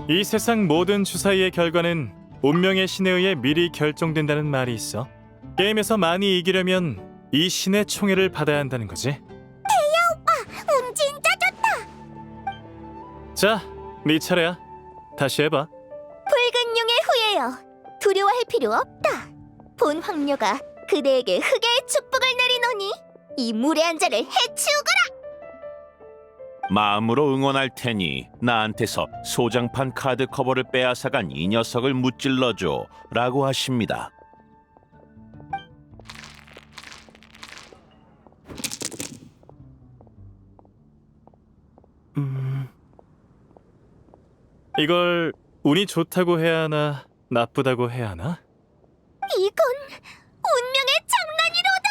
이 세상 모든 주사위의 결과는 운명의 신에 의해 미리 결정된다는 말이 있어. 게임에서 많이 이기려면 이 신의 총애를 받아야 한다는 거지. 운 진짜 좋다. 자, 네 차례야. 다시 해봐. 붉은 용의 후예여, 두려워할 필요 없다. 본 황녀가 그대에게 흑의 축복을 내리노니 이 무례한 자를 해치우거라. 마음으로 응원할 테니 나한테서 소장판 카드 커버를 빼앗아간 이 녀석을 무찔러줘 라고 하십니다. 이걸 운이 좋다고 해야 하나, 나쁘다고 해야 하나? 이건 운명의 장난이로다.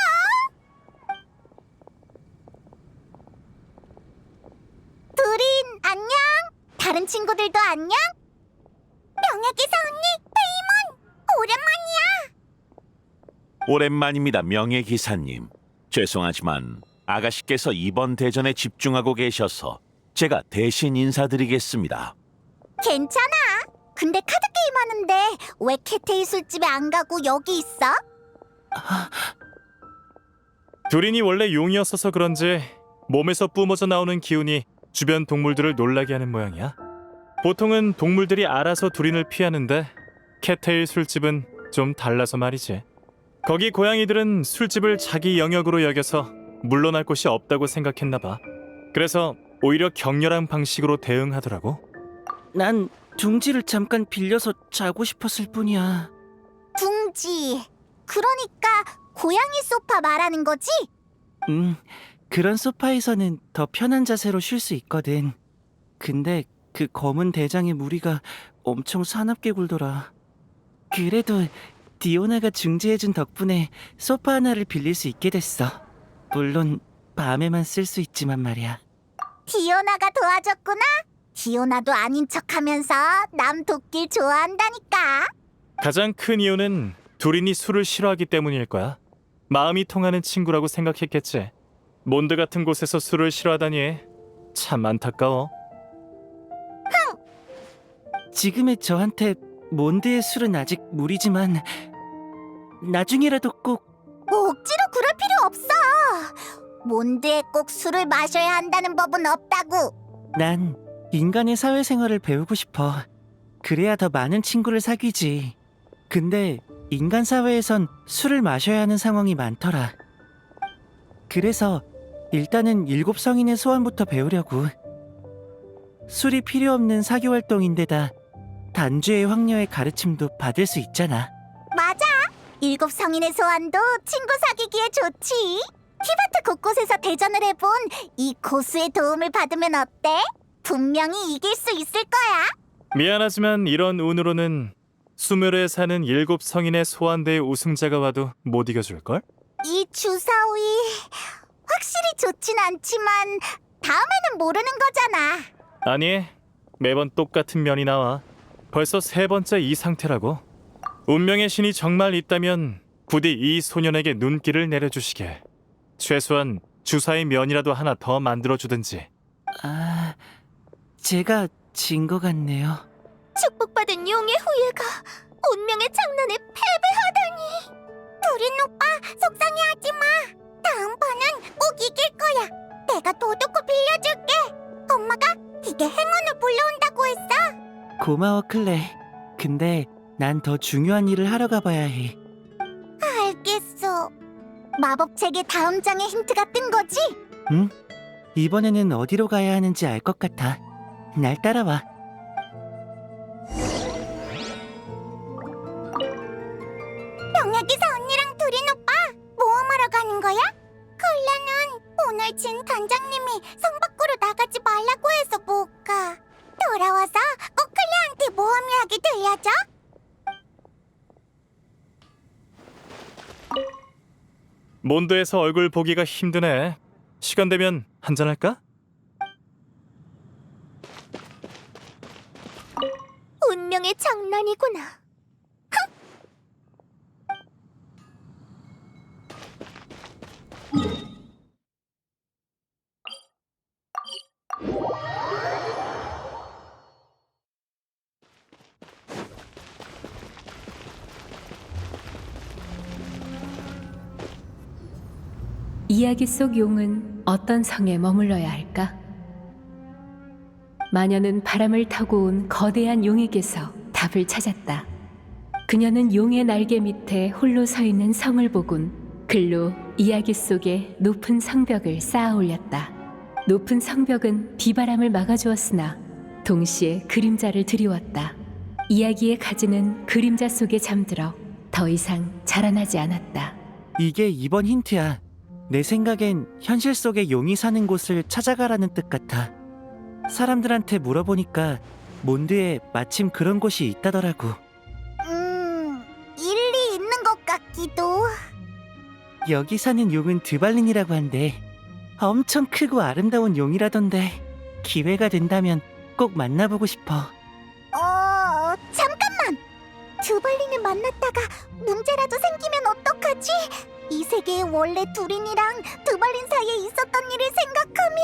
두린 안녕. 다른 친구들도 안녕. 명예기사 언니, 페이몬 오랜만이야. 오랜만입니다, 명예기사님. 죄송하지만 아가씨께서 이번 대전에 집중하고 계셔서 제가 대신 인사드리겠습니다. 괜찮아. 근데 카드 게임 하는데 왜 캐테이 술집에 안 가고 여기 있어? 두린이 원래 용이었어서 그런지 몸에서 뿜어져 나오는 기운이 주변 동물들을 놀라게 하는 모양이야. 보통은 동물들이 알아서 두린을 피하는데 캣테일 술집은 좀 달라서 말이지. 거기 고양이들은 술집을 자기 영역으로 여겨서 물러날 곳이 없다고 생각했나 봐. 그래서 오히려 격렬한 방식으로 대응하더라고. 난 둥지를 잠깐 빌려서 자고 싶었을 뿐이야. 둥지. 그러니까 고양이 소파 말하는 거지? 그런 소파에서는 더 편한 자세로 쉴 수 있거든. 근데 그 검은 대장의 무리가 엄청 사납게 굴더라. 그래도 디오나가 중재해준 덕분에 소파 하나를 빌릴 수 있게 됐어. 물론 밤에만 쓸 수 있지만 말이야. 디오나가 도와줬구나. 디오나도 아닌 척하면서 남 돕길 좋아한다니까. 가장 큰 이유는 두린이 술을 싫어하기 때문일 거야. 마음이 통하는 친구라고 생각했겠지. 몬드 같은 곳에서 술을 싫어하다니 참 안타까워. 지금의 저한테 몬드의 술은 아직 무리지만 나중에라도 꼭 억지로 그럴 필요 없어. 몬드에 꼭 술을 마셔야 한다는 법은 없다고. 난 인간의 사회생활을 배우고 싶어. 그래야 더 많은 친구를 사귀지. 근데 인간 사회에선 술을 마셔야 하는 상황이 많더라. 그래서 일단은 7 성인의 소환부터 배우려고. 술이 필요 없는 사교 활동인데다 단주의 황녀의 가르침도 받을 수 있잖아. 맞아. 7 성인의 소환도 친구 사귀기에 좋지. 티바트 곳곳에서 대전을 해본 이 고수의 도움을 받으면 어때? 분명히 이길 수 있을 거야. 미안하지만 이런 운으로는 수멸에 사는 7 성인의 소환대의 우승자가 와도 못 이겨줄걸? 이 주사위 확실히 좋진 않지만 다음에는 모르는 거잖아. 아니, 매번 똑같은 면이 나와. 벌써 3번째 이 상태라고. 운명의 신이 정말 있다면 부디 이 소년에게 눈길을 내려주시게. 최소한 주사위 면이라도 하나 더 만들어주든지. 아, 제가 진 것 같네요. 축복받은 용의 후예가 운명의 장난에 패배하다니. 두린 오빠 속상해하지 마. 다음 판은 꼭 이길 거야. 내가 도둑코 빌려줄게. 엄마가 이게 행운을 불러온다고 했어. 고마워, 클레. 근데 난 더 중요한 일을 하러 가봐야 해. 알겠어. 마법책의 다음 장의 힌트가 뜬 거지? 응? 이번에는 어디로 가야 하는지 알 것 같아. 날 따라와. 명예기사 언니랑 두린 오빠 모험하러 가는 거야? 클레는 오늘 진 단장님이 성 밖으로 나가지 말라고 해서 못 가. 돌아와서 꼭 클레한테 모험 이야기 들려줘. 몬드에서 얼굴 보기가 힘드네. 시간 되면 한잔할까? 운명의 장난이구나. 이야기 속 용은 어떤 성에 머물러야 할까? 마녀는 바람을 타고 온 거대한 용에게서 답을 찾았다. 그녀는 용의 날개 밑에 홀로 서 있는 성을 보곤 글로 이야기 속에 높은 성벽을 쌓아 올렸다. 높은 성벽은 비바람을 막아주었으나 동시에 그림자를 드리웠다. 이야기의 가지는 그림자 속에 잠들어 더 이상 자라나지 않았다. 이게 이번 힌트야. 내 생각엔 현실 속의 용이 사는 곳을 찾아가라는 뜻 같아. 사람들한테 물어보니까 몬드에 마침 그런 곳이 있다더라고. 일리 있는 것 같기도. 여기 사는 용은 드발린이라고 한대. 엄청 크고 아름다운 용이라던데 기회가 된다면 꼭 만나보고 싶어. 잠깐만! 드발린을 만났다가 문제라도 생기면 어떡하지? 이 세계에 원래 두린이랑 드발린 사이에 있었던 일을 생각하면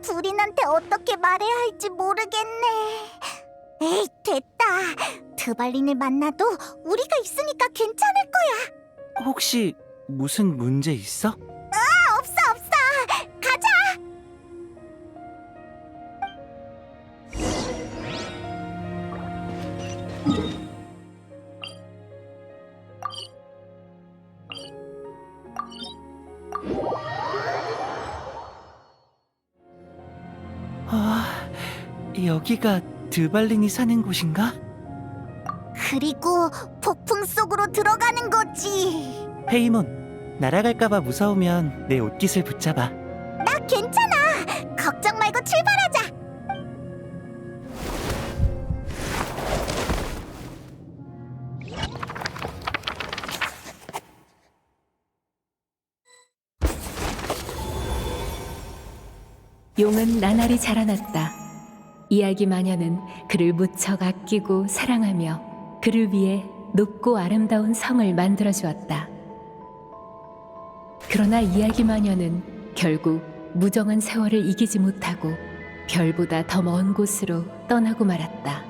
두린한테 어떻게 말해야 할지 모르겠네. 에이, 됐다. 드발린을 만나도 우리가 있으니까 괜찮을 거야. 혹시 무슨 문제 있어? 없어. 가자! 여기가 드발린이 사는 곳인가? 그리고 폭풍 속으로 들어가는 거지. 페이몬, 날아갈까봐 무서우면 내 옷깃을 붙잡아. 나 괜찮아. 걱정 말고 출발하자. 용은 나날이 자라났다. 이야기 마녀는 그를 무척 아끼고 사랑하며 그를 위해 높고 아름다운 성을 만들어 주었다. 그러나 이야기 마녀는 결국 무정한 세월을 이기지 못하고 별보다 더 먼 곳으로 떠나고 말았다.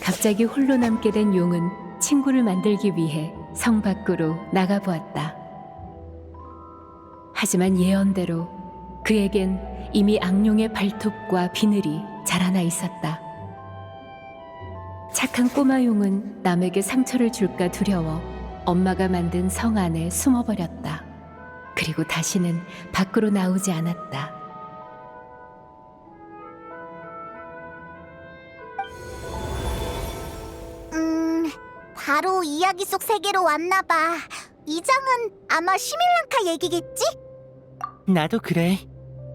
갑자기 홀로 남게 된 용은 친구를 만들기 위해 성 밖으로 나가보았다. 하지만 예언대로 그에겐 이미 악룡의 발톱과 비늘이 자라나 있었다. 착한 꼬마 용은 남에게 상처를 줄까 두려워 엄마가 만든 성 안에 숨어버렸다. 그리고 다시는 밖으로 나오지 않았다. 바로 이야기 속 세계로 왔나 봐. 이 장은 아마 시밀랑카 얘기겠지? 나도 그래.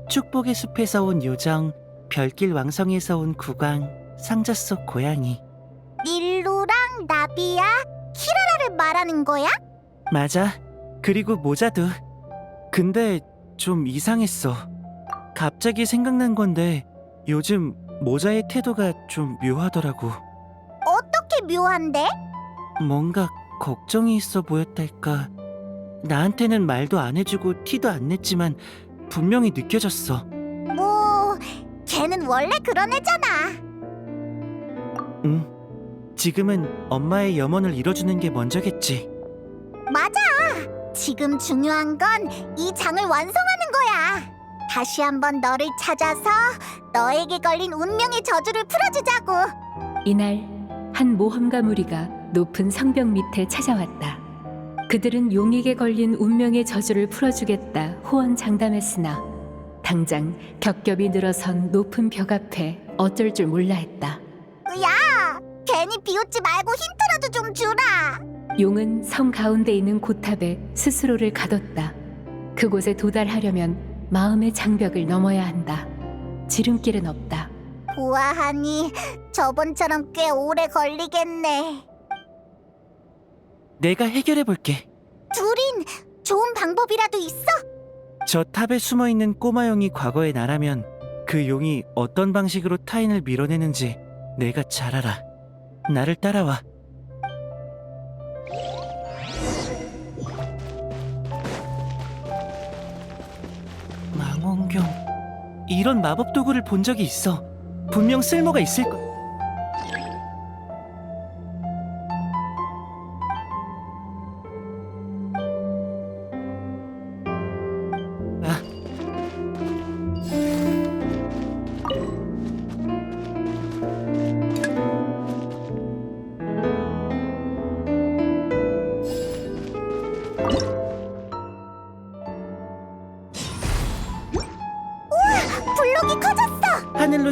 축복의 숲에서 온 요정, 별길 왕성에서 온 국왕, 상자 속 고양이. 릴루랑 나비야, 키라라를 말하는 거야? 맞아. 그리고 모자도. 근데 좀 이상했어. 갑자기 생각난 건데 요즘 모자의 태도가 좀 묘하더라고. 어떻게 묘한데? 뭔가 걱정이 있어 보였달까. 나한테는 말도 안 해주고 티도 안 냈지만 분명히 느껴졌어. 뭐, 걔는 원래 그런 애잖아. 응. 지금은 엄마의 염원을 이뤄주는 게 먼저겠지. 맞아. 지금 중요한 건 이 장을 완성하는 거야. 다시 한번 너를 찾아서 너에게 걸린 운명의 저주를 풀어주자고. 이날 한 모험가 무리가 높은 성벽 밑에 찾아왔다. 그들은 용에게 걸린 운명의 저주를 풀어주겠다 호언장담했으나 당장 겹겹이 늘어선 높은 벽 앞에 어쩔 줄 몰라 했다. 야, 괜히 비웃지 말고 힌트라도 좀 주라. 용은 성 가운데 있는 고탑에 스스로를 가뒀다. 그곳에 도달하려면 마음의 장벽을 넘어야 한다. 지름길은 없다. 보아하니 저번처럼 꽤 오래 걸리겠네. 내가 해결해 볼게. 둘인 좋은 방법이라도 있어? 저 탑에 숨어 있는 꼬마 용이 과거의 나라면 그 용이 어떤 방식으로 타인을 밀어내는지 내가 잘 알아. 나를 따라와. 망원경. 이런 마법 도구를 본 적이 있어. 분명 쓸모가 있을 거.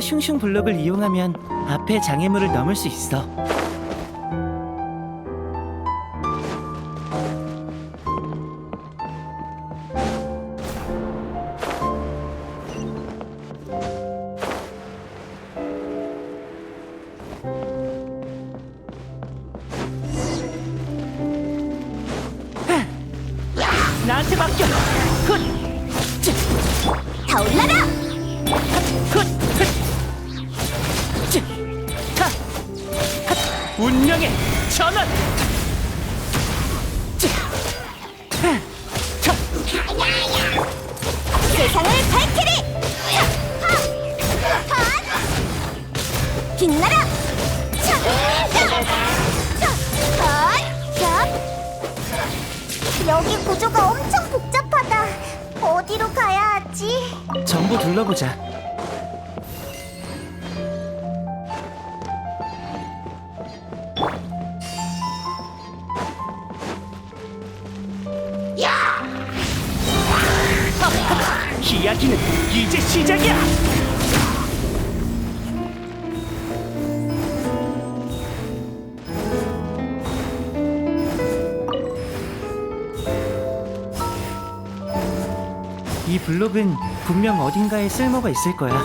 슝슝 블록을 이용하면 앞에 장애물을 넘을 수 있어. 나한테 맡겨! 훗! 타올라라! 훗! 찌! 타! 핫! 운명의 전환! 찌! 하! 차! 세상을 밝히리! 차! 하! 핫! 빛나라! 차! 차! 차! 핫! 차! 여기 구조가 엄청 복잡하다. 어디로 가야 하지? 전부 둘러보자. 이야기는 이제 시작이야. 이 블록은 분명 어딘가에 쓸모가 있을 거야.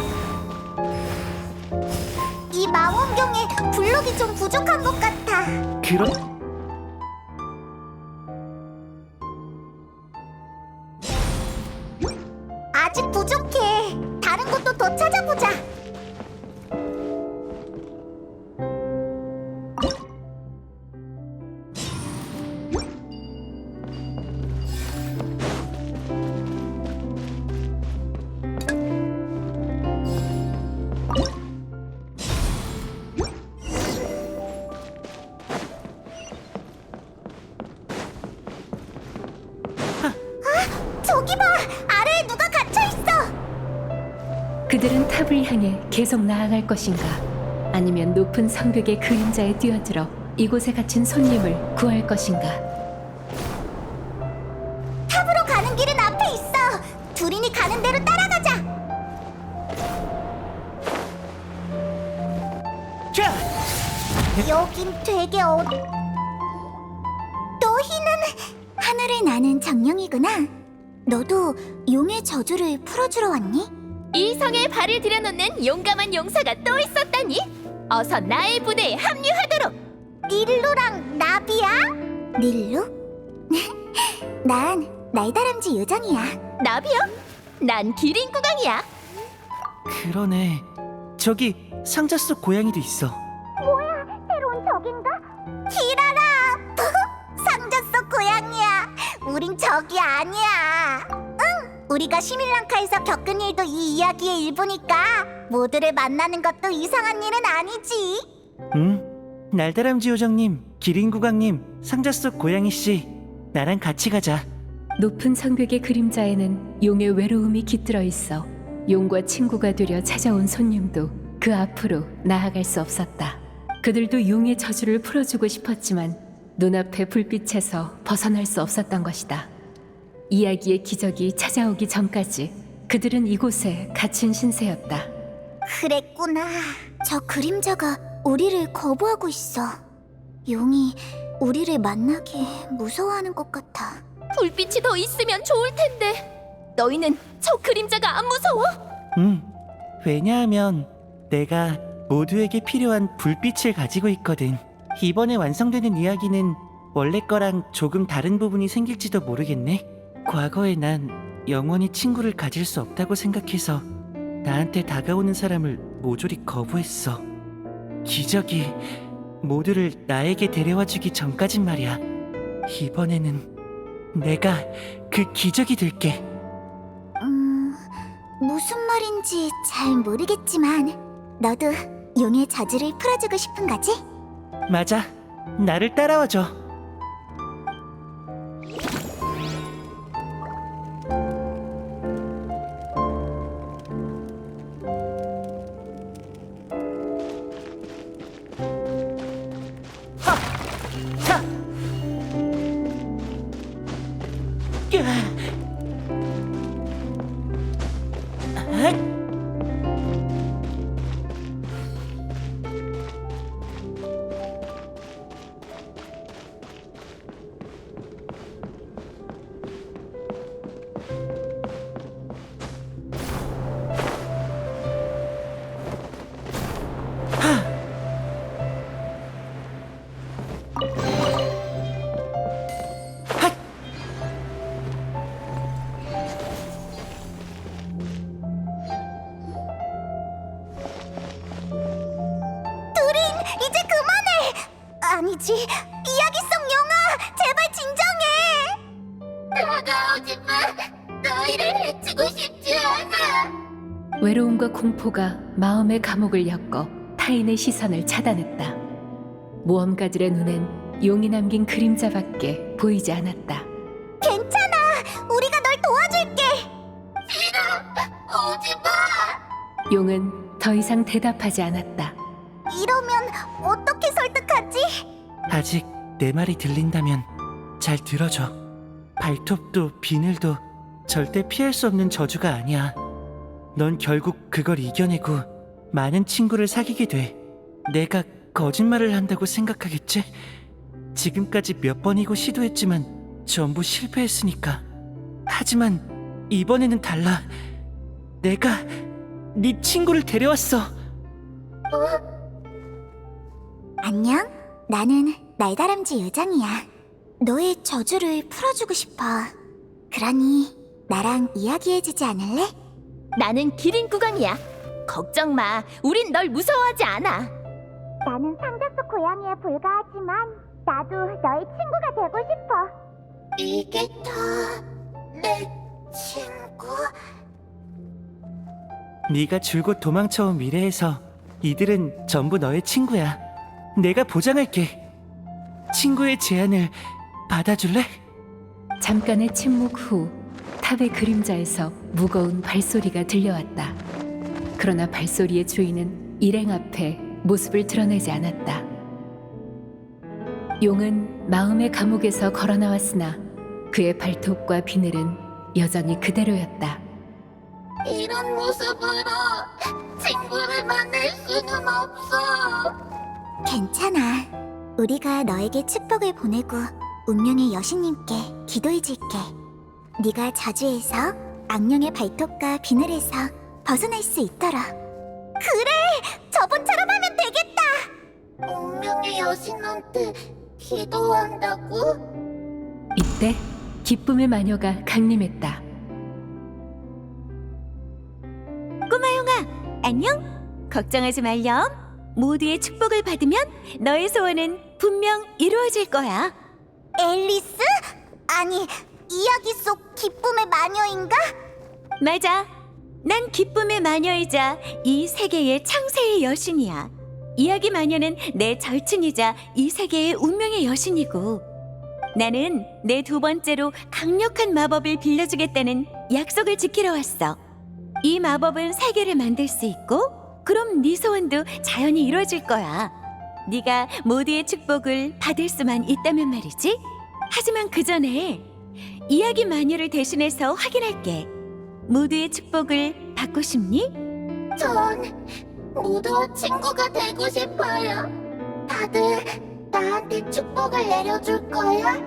이 망원경에 블록이 좀 부족한 것 같아. 그런 아직 부족해. 다른 곳도 더 찾아보자. 저기 봐! 아래에 누가 갇혀있어! 그들은 탑을 향해 계속 나아갈 것인가? 아니면 높은 성벽의 그림자에 뛰어들어 이곳에 갇힌 손님을 구할 것인가? 탑으로 가는 길은 앞에 있어! 두린이 가는 대로 따라가자! 자, 여긴 되게 너희는 하늘을 나는 정령이구나. 너도 용의 저주를 풀어주러 왔니? 이 성에 발을 들여놓는 용감한 용사가 또 있었다니. 어서 나의 부대에 합류하도록. 닐루랑 나비야? 닐루? 난 날다람쥐 요정이야. 나비요? 난 기린 구강이야. 그러네. 저기 상자 속 고양이도 있어. 새로운 적인가? 기라라! 상자 속 고양이야. 우린 적이 아니야. 응, 우리가 시밀랑카에서 겪은 일도 이 이야기의 일부니까 모두를 만나는 것도 이상한 일은 아니지. 응? 날다람쥐 요정님, 기린구강님, 상자 속 고양이씨, 나랑 같이 가자. 높은 성벽의 그림자에는 용의 외로움이 깃들어 있어 용과 친구가 되려 찾아온 손님도 그 앞으로 나아갈 수 없었다. 그들도 용의 저주를 풀어주고 싶었지만 눈앞의 불빛에서 벗어날 수 없었던 것이다. 이야기의 기적이 찾아오기 전까지 그들은 이곳에 갇힌 신세였다. 그랬구나. 저 그림자가 우리를 거부하고 있어. 용이 우리를 만나기 무서워하는 것 같아. 불빛이 더 있으면 좋을 텐데. 너희는 저 그림자가 안 무서워? 응. 왜냐하면 내가 모두에게 필요한 불빛을 가지고 있거든. 이번에 완성되는 이야기는 원래 거랑 조금 다른 부분이 생길지도 모르겠네. 과거에 난 영원히 친구를 가질 수 없다고 생각해서 나한테 다가오는 사람을 모조리 거부했어. 기적이 모두를 나에게 데려와주기 전까진 말이야. 이번에는 내가 그 기적이 될게. 무슨 말인지 잘 모르겠지만 너도 용의 저주를 풀어주고 싶은 거지? 맞아. 나를 따라와줘. 하! 차! 으아! 앗! 아니지. 이야기 속 용아, 제발 진정해. 다가오지 마. 너희를 해치고 싶지 않아. 외로움과 공포가 마음의 감옥을 엮어 타인의 시선을 차단했다. 모험가들의 눈엔 용이 남긴 그림자밖에 보이지 않았다. 괜찮아. 우리가 널 도와줄게. 싫어. 오지 마. 용은 더 이상 대답하지 않았다. 이러면 어떻게 설득하지? 아직 내 말이 들린다면 잘 들어줘. 발톱도 비늘도 절대 피할 수 없는 저주가 아니야. 넌 결국 그걸 이겨내고 많은 친구를 사귀게 돼. 내가 거짓말을 한다고 생각하겠지? 지금까지 몇 번이고 시도했지만 전부 실패했으니까. 하지만 이번에는 달라. 내가 네 친구를 데려왔어. 안녕. 나는 날다람쥐 요정이야. 너의 저주를 풀어주고 싶어. 그러니 나랑 이야기해주지 않을래? 나는 기린 구강이야. 걱정 마. 우린 널 무서워하지 않아. 나는 상자 속 고양이에 불과하지만 나도 너의 친구가 되고 싶어. 이게 다 내 친구? 네가 줄곧 도망쳐온 미래에서 이들은 전부 너의 친구야. 내가 보장할게. 친구의 제안을 받아줄래? 잠깐의 침묵 후 탑의 그림자에서 무거운 발소리가 들려왔다. 그러나 발소리의 주인은 일행 앞에 모습을 드러내지 않았다. 용은 마음의 감옥에서 걸어 나왔으나 그의 발톱과 비늘은 여전히 그대로였다. 이런 모습으로 친구를 만날 수는 없어. 괜찮아. 우리가 너에게 축복을 보내고 운명의 여신님께 기도해줄게. 네가 저주에서 악령의 발톱과 비늘에서 벗어날 수 있도록. 그래! 저번처럼 하면 되겠다! 운명의 여신한테 기도한다고? 이때 기쁨의 마녀가 강림했다. 안녕? 걱정하지 말렴. 모두의 축복을 받으면 너의 소원은 분명 이루어질 거야. 앨리스? 아니, 이야기 속 기쁨의 마녀인가? 맞아. 난 기쁨의 마녀이자 이 세계의 창세의 여신이야. 이야기 마녀는 내 절친이자 이 세계의 운명의 여신이고, 나는 내 두 번째로 강력한 마법을 빌려주겠다는 약속을 지키러 왔어. 이 마법은 세계를 만들 수 있고, 그럼 네 소원도 자연히 이루어질 거야. 네가 모두의 축복을 받을 수만 있다면 말이지. 하지만 그 전에 이야기 마녀를 대신해서 확인할게. 모두의 축복을 받고 싶니? 전 모두와 친구가 되고 싶어요. 다들 나한테 축복을 내려줄 거야?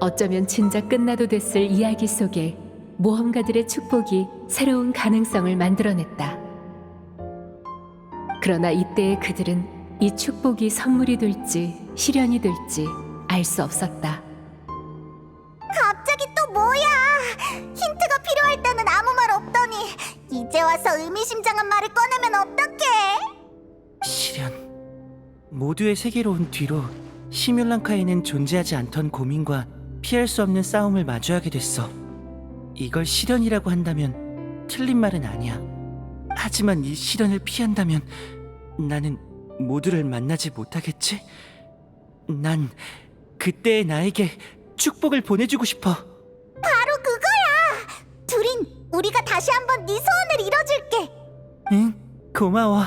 어쩌면 진작 끝나도 됐을 이야기 속에 모험가들의 축복이 새로운 가능성을 만들어냈다. 그러나 이때의 그들은 이 축복이 선물이 될지 시련이 될지 알 수 없었다. 갑자기 또 뭐야? 힌트가 필요할 때는 아무 말 없더니 이제 와서 의미심장한 말을 꺼내면 어떡해? 시련. 모두의 세계로 온 뒤로 시뮬랑카에는 존재하지 않던 고민과 피할 수 없는 싸움을 마주하게 됐어. 이걸 시련이라고 한다면 틀린 말은 아니야. 하지만 이 시련을 피한다면 나는 모두를 만나지 못하겠지? 난 그때의 나에게 축복을 보내주고 싶어. 바로 그거야! 둘인 우리가 다시 한번 네 소원을 이뤄줄게. 응, 고마워.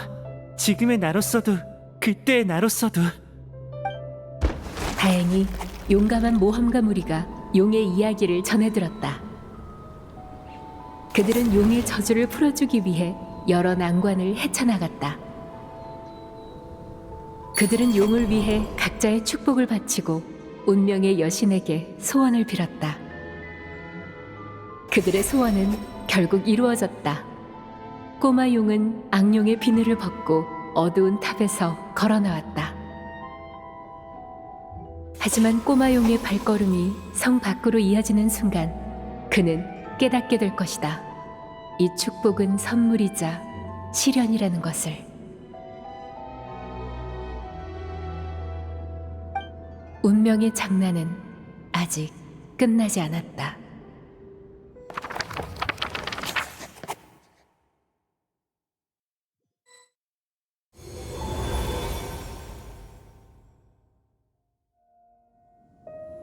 지금의 나로서도 그때의 나로서도. 다행히 용감한 모험가 무리가 용의 이야기를 전해들었다. 그들은 용의 저주를 풀어주기 위해 여러 난관을 헤쳐나갔다. 그들은 용을 위해 각자의 축복을 바치고 운명의 여신에게 소원을 빌었다. 그들의 소원은 결국 이루어졌다. 꼬마 용은 악령의 비늘을 벗고 어두운 탑에서 걸어 나왔다. 하지만 꼬마 용의 발걸음이 성 밖으로 이어지는 순간 그는 깨닫게 될 것이다. 이 축복은 선물이자 시련이라는 것을. 운명의 장난은 아직 끝나지 않았다.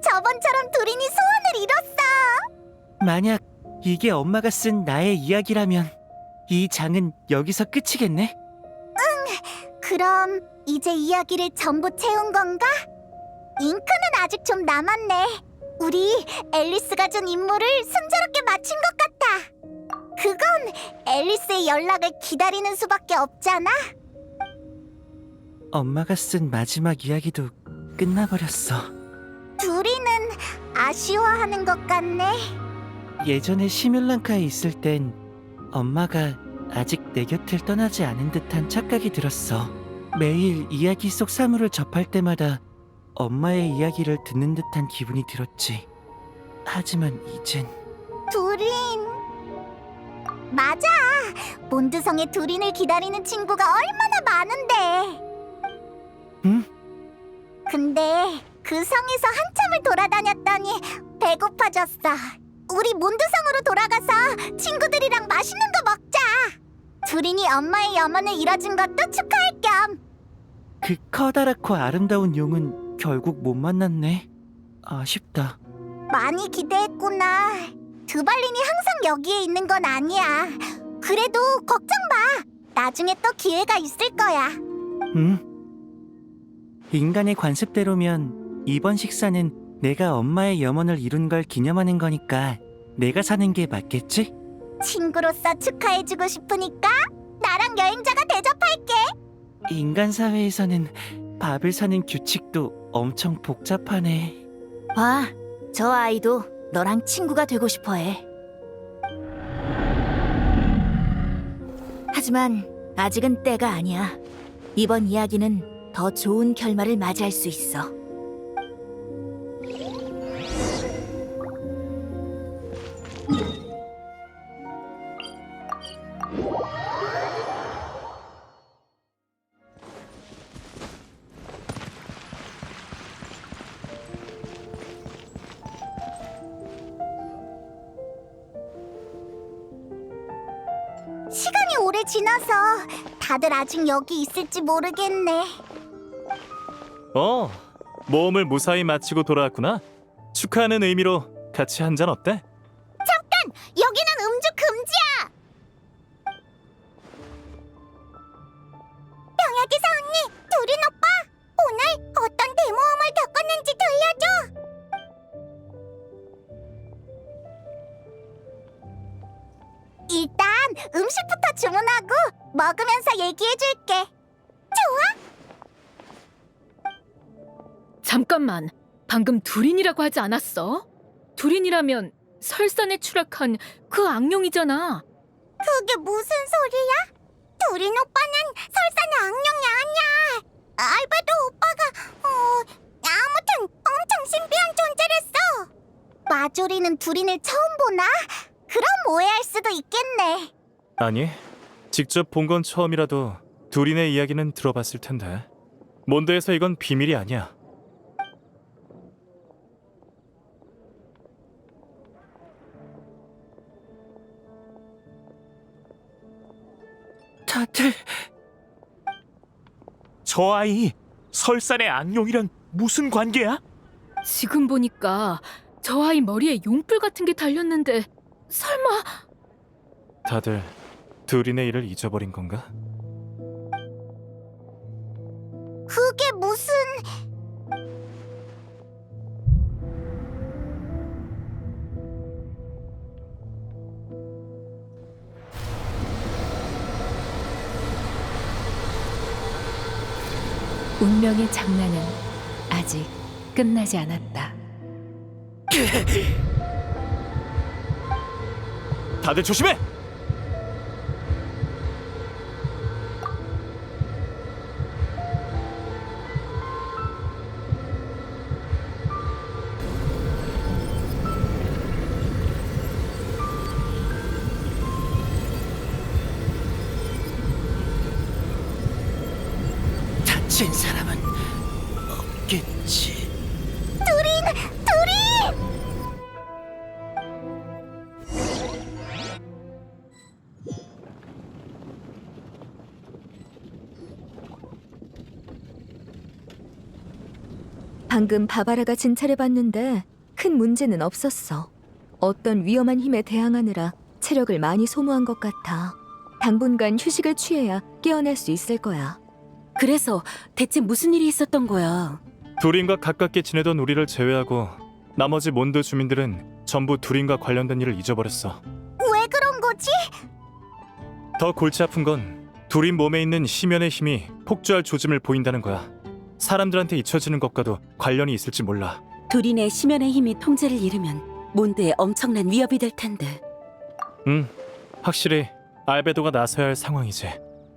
저번처럼 두린이 소원을 이뤘어. 만약 이게 엄마가 쓴 나의 이야기라면 이 장은 여기서 끝이겠네? 그럼 이제 이야기를 전부 채운 건가? 잉크는 아직 좀 남았네. 우리 앨리스가 준 임무를 순조롭게 마친 것 같아. 그건 앨리스의 연락을 기다리는 수밖에 없잖아. 엄마가 쓴 마지막 이야기도 끝나버렸어. 두리는 아쉬워하는 것 같네. 예전에 시뮬랑카에 있을 땐 엄마가 아직 내 곁을 떠나지 않은 듯한 착각이 들었어. 매일 이야기 속 사물을 접할 때마다 엄마의 이야기를 듣는 듯한 기분이 들었지. 하지만 이젠 두린. 맞아. 몬드성에 두린을 기다리는 친구가 얼마나 많은데. 응? 근데 그 성에서 한참을 돌아다녔더니 배고파졌어. 우리 몬드성으로 돌아가서 친구들이랑 맛있는 거 먹자. 두린이 엄마의 염원을 이뤄준 것도 축하할 겸. 그 커다랗고 아름다운 용은 결국 못 만났네. 아쉽다. 많이 기대했구나. 드발린이 항상 여기에 있는 건 아니야. 그래도 걱정 마. 나중에 또 기회가 있을 거야. 응? 인간의 관습대로면 이번 식사는 내가 엄마의 염원을 이룬 걸 기념하는 거니까 내가 사는 게 맞겠지? 친구로서 축하해주고 싶으니까 나랑 여행자가 대접할게. 인간 사회에서는 밥을 사는 규칙도 엄청 복잡하네. 봐, 저 아이도 너랑 친구가 되고 싶어 해. 하지만 아직은 때가 아니야. 이번 이야기는 더 좋은 결말을 맞이할 수 있어. 시간이 오래 지나서 다들 아직 여기 있을지 모르겠네. 모험을 무사히 마치고 돌아왔구나. 축하하는 의미로 같이 한잔 어때? 여기는 음주 금지야. 병약이사 언니, 두린 오빠, 오늘 어떤 대모험을 겪었는지 들려줘. 일단 음식부터 주문하고 먹으면서 얘기해줄게. 잠깐만, 방금 두린이라고 하지 않았어? 두린이라면 설산에 추락한 그 악령이잖아. 그게 무슨 소리야? 두린 오빠는 설산의 악령이 아니야. 알베도 오빠가 아무튼 엄청 신비한 존재랬어. 마조리는 두린을 처음 보나? 그럼 오해할 수도 있겠네. 아니, 직접 본 건 처음이라도 두린의 이야기는 들어봤을 텐데. 몬드에서 이건 비밀이 아니야. 다들 저 아이 설산의 악령이랑 무슨 관계야? 지금 보니까 저 아이 머리에 용불 같은 게 달렸는데 설마... 다들 두린의 일을 잊어버린 건가? 그게 무슨... 운명의 장난은 아직 끝나지 않았다. 다들 조심해! 다친 사람은 없겠지. 방금 바바라가 진찰해봤는데 큰 문제는 없었어. 어떤 위험한 힘에 대항하느라 체력을 많이 소모한 것 같아. 당분간 휴식을 취해야 깨어날 수 있을 거야. 그래서 대체 무슨 일이 있었던 거야? 두린과 가깝게 지내던 우리를 제외하고 나머지 몬드 주민들은 전부 두린과 관련된 일을 잊어버렸어. 왜 그런 거지? 더 골치 아픈 건 두린 몸에 있는 심연의 힘이 폭주할 조짐을 보인다는 거야. 사람들한테 잊혀지는 것과도 관련이 있을지 몰라. 두린의 심연의 힘이 통제를 잃으면 몬드에 엄청난 위협이 될 텐데. 확실히 알베도가 나서야 할 상황이지.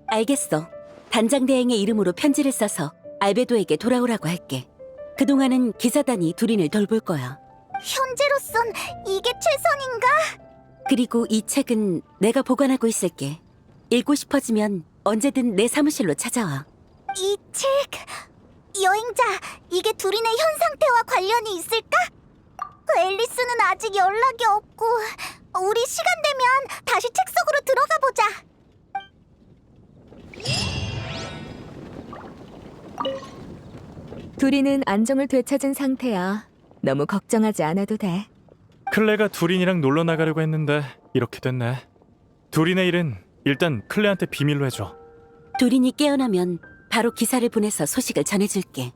알겠어. 단장 대행의 이름으로 편지를 써서 알베도에게 돌아오라고 할게. 그동안은 기사단이 두린을 돌볼 거야. 현재로선 이게 최선인가? 그리고 이 책은 내가 보관하고 있을게. 읽고 싶어지면 언제든 내 사무실로 찾아와. 이 책... 여행자, 이게 두린의 현 상태와 관련이 있을까? 앨리스는 아직 연락이 없고 우리 시간 되면 다시 책 속으로 들어가 보자. 두리는 안정을 되찾은 상태야. 너무 걱정하지 않아도 돼. 클레가 두린이랑 놀러 나가려고 했는데 이렇게 됐네. 두린의 일은 일단 클레한테 비밀로 해줘. 두린이 깨어나면 바로 기사를 보내서 소식을 전해줄게.